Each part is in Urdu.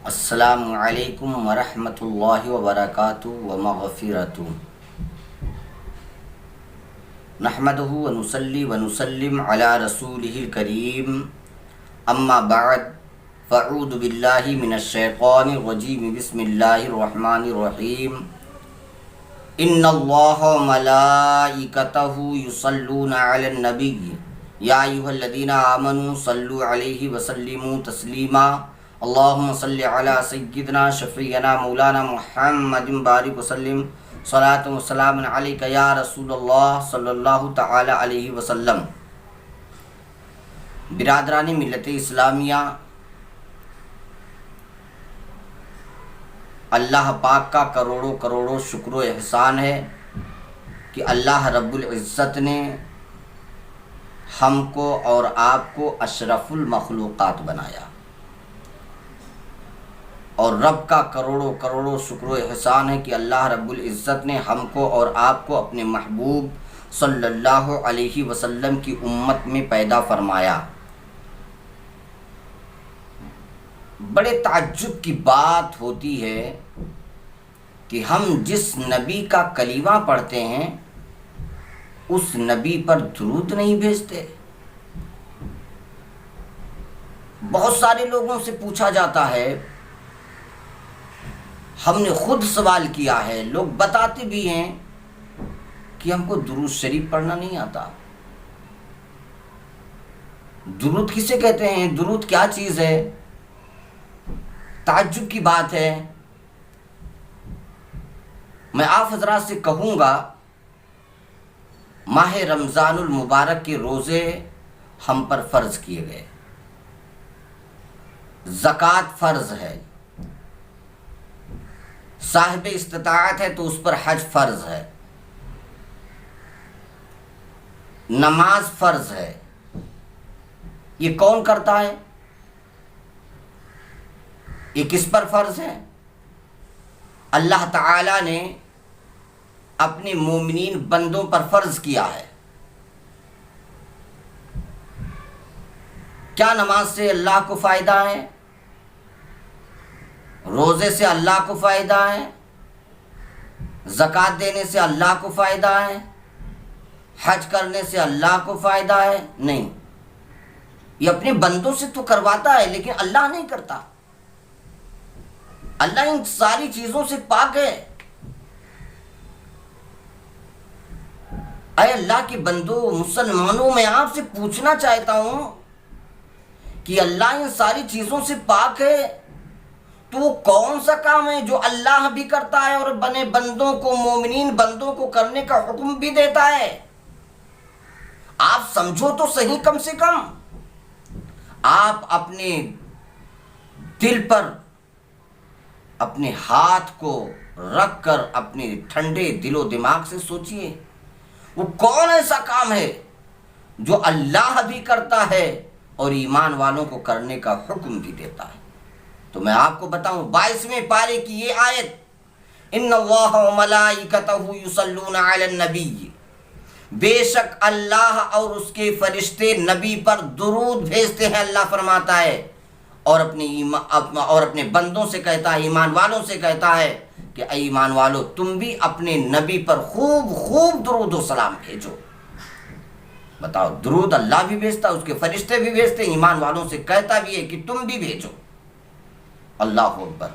السلام علیکم ورحمۃ اللہ وبرکاتہ ومغفرتہ نحمدہ ونصلی ونسلم علی رسولہ الکریم اما بعد فاعوذ باللہ من الشیطان الرجیم بسم اللہ الرحمن الرحیم ان اللہ وملائکتہ یصلون علی النبی یا ایھا الذین آمنوا صلوا علیہ وسلموا تسلیما اللہم صلی علی سیدنا شفیعنا مولانا محمد بارک وسلم صلاۃ و سلام علیک یا رسول اللہ صلی اللہ تعالی علیہ وسلم۔ برادران ملت اسلامیہ، اللہ پاک کا کروڑوں کروڑوں شکر و احسان ہے کہ اللہ رب العزت نے ہم کو اور آپ کو اشرف المخلوقات بنایا، اور رب کا کروڑوں کروڑوں شکر و احسان ہے کہ اللہ رب العزت نے ہم کو اور آپ کو اپنے محبوب صلی اللہ علیہ وسلم کی امت میں پیدا فرمایا۔ بڑے تعجب کی بات ہوتی ہے کہ ہم جس نبی کا کلمہ پڑھتے ہیں اس نبی پر درود نہیں بھیجتے۔ بہت سارے لوگوں سے پوچھا جاتا ہے، ہم نے خود سوال کیا ہے، لوگ بتاتے بھی ہیں کہ ہم کو درود شریف پڑھنا نہیں آتا۔ درود کسے کہتے ہیں؟ درود کیا چیز ہے؟ تعجب کی بات ہے۔ میں آپ حضرات سے کہوں گا، ماہ رمضان المبارک کے روزے ہم پر فرض کیے گئے، زکوٰۃ فرض ہے، صاحب استطاعت ہے تو اس پر حج فرض ہے، نماز فرض ہے۔ یہ کون کرتا ہے؟ یہ کس پر فرض ہے؟ اللہ تعالی نے اپنے مومنین بندوں پر فرض کیا ہے۔ کیا نماز سے اللہ کو فائدہ ہے؟ روزے سے اللہ کو فائدہ ہے؟ زکوٰۃ دینے سے اللہ کو فائدہ ہے؟ حج کرنے سے اللہ کو فائدہ ہے؟ نہیں۔ یہ اپنے بندوں سے تو کرواتا ہے لیکن اللہ نہیں کرتا۔ اللہ ان ساری چیزوں سے پاک ہے۔ اے اللہ کے بندو، مسلمانوں، میں آپ سے پوچھنا چاہتا ہوں کہ اللہ ان ساری چیزوں سے پاک ہے تو وہ کون سا کام ہے جو اللہ بھی کرتا ہے اور بنے بندوں کو، مومنین بندوں کو کرنے کا حکم بھی دیتا ہے؟ آپ سمجھو تو صحیح، کم سے کم آپ اپنے دل پر اپنے ہاتھ کو رکھ کر اپنے ٹھنڈے دل و دماغ سے سوچئے، وہ کون ایسا کام ہے جو اللہ بھی کرتا ہے اور ایمان والوں کو کرنے کا حکم بھی دیتا ہے؟ تو میں آپ کو بتاؤں، 22ویں پارے کی یہ آیت، ان اللہ وملائکتہ یصلون علی النبی، بے شک اللہ اور اس کے فرشتے نبی پر درود بھیجتے ہیں۔ اللہ فرماتا ہے اور اپنے بندوں سے کہتا ہے، ایمان والوں سے کہتا ہے کہ اے ایمان والو، تم بھی اپنے نبی پر خوب خوب درود و سلام بھیجو۔ بتاؤ، درود اللہ بھی بھیجتا، اس کے فرشتے بھی بھیجتے، ایمان والوں سے کہتا بھی ہے کہ تم بھی بھیجو۔ اللہ اکبر۔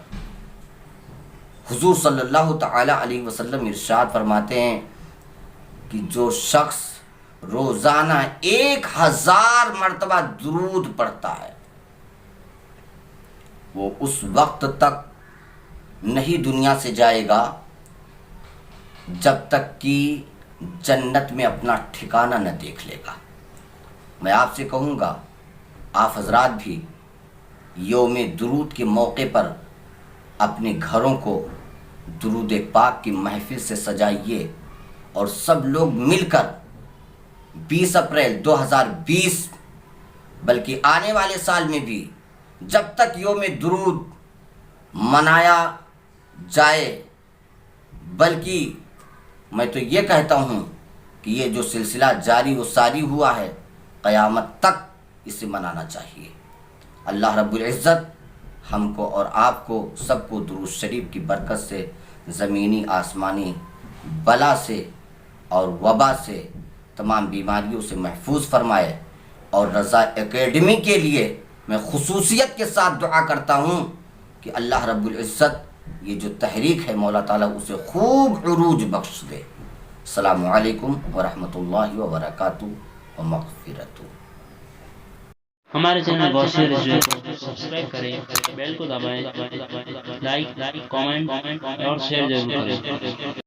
حضور صلی اللہ تعالی علیہ وسلم ارشاد فرماتے ہیں کہ جو شخص روزانہ 1000 مرتبہ درود پڑھتا ہے، وہ اس وقت تک نہیں دنیا سے جائے گا جب تک کہ جنت میں اپنا ٹھکانہ نہ دیکھ لے گا۔ میں آپ سے کہوں گا، آپ حضرات بھی یوم درود کے موقع پر اپنے گھروں کو درود پاک کی محفل سے سجائیے، اور سب لوگ مل کر 20 اپریل 2020 بلکہ آنے والے سال میں بھی جب تک یوم درود منایا جائے، بلکہ میں تو یہ کہتا ہوں کہ یہ جو سلسلہ جاری و ساری ہوا ہے، قیامت تک اسے منانا چاہیے۔ اللہ رب العزت ہم کو اور آپ کو سب کو درود شریف کی برکت سے زمینی آسمانی بلا سے اور وبا سے تمام بیماریوں سے محفوظ فرمائے. اور رضا اکیڈمی کے لیے میں خصوصیت کے ساتھ دعا کرتا ہوں کہ اللہ رب العزت یہ جو تحریک ہے مولا تعالیٰ اسے خوب عروج بخش دے. السلام علیکم ورحمۃ اللہ وبرکاتہ و مغفرتہ. ہمارے چینل غوثیہ ریزیو کو سبسکرائب کریں، بیل کو دبائیں، لائک، کامنٹ اور شیئر ضرور کریں.